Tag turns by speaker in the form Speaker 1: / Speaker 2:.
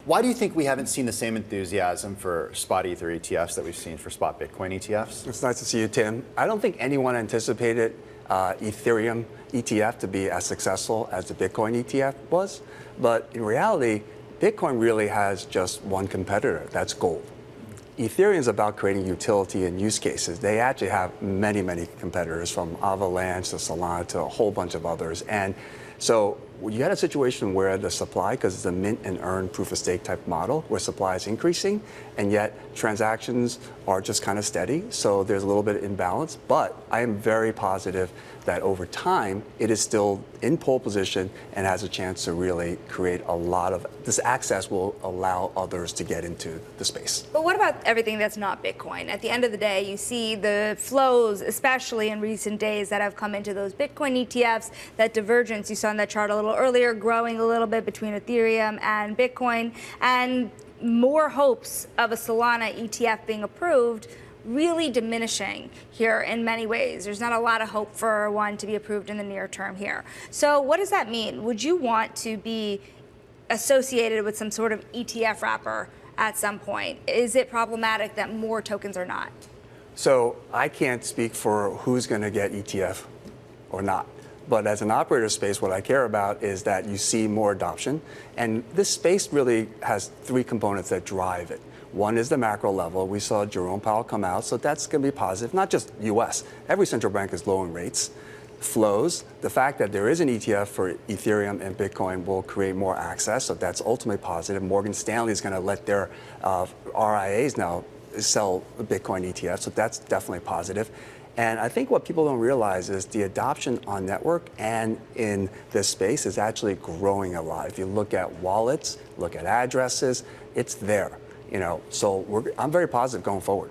Speaker 1: Why do you think we haven't seen the same enthusiasm for spot Ether ETFs that we've seen for spot Bitcoin ETFs?
Speaker 2: It's nice to see you, Tim. I don't think anyone anticipated Ethereum ETF to be as successful as the Bitcoin ETF was. But in reality, Bitcoin really has just one competitor, that's gold. Ethereum is about creating utility and use cases. They actually have many, many competitors, from Avalanche to Solana to a whole bunch of others. And so you had a situation where the supply, because it's a mint and earn proof of stake type model, where supply is increasing, and yet transactions are just kind of steady. So there's a little bit of imbalance. But I am very positive that over time, it is still in pole position and has a chance to really create a lot of this access will allow others to get into the space.
Speaker 3: But what about everything that's not Bitcoin? At the end of the day, you see the flows, especially in recent days, that have come into those Bitcoin ETFs, that divergence you saw in that chart a little earlier, growing a little bit between Ethereum and Bitcoin, and more hopes of a Solana ETF being approved, really diminishing here in many ways. There's not a lot of hope for one to be approved in the near term here. So what does that mean? Would you want to be associated with some sort of ETF wrapper at some point? Is it problematic that more tokens are not?
Speaker 2: So I can't speak for who's going to get ETF or not. But as an operator space, what I care about is that you see more adoption. And this space really has three components that drive it. One is the macro level. We saw Jerome Powell come out, so that's going to be positive. Not just US. Every central bank is lowering rates. Flows, the fact that there is an ETF for Ethereum and Bitcoin will create more access, so that's ultimately positive. Morgan Stanley is going to let their RIAs now sell Bitcoin ETFs, so that's definitely positive. And I think what people don't realize is the adoption on network and in this space is actually growing a lot. If you look at wallets, look at addresses, it's there. So I'm very positive going forward.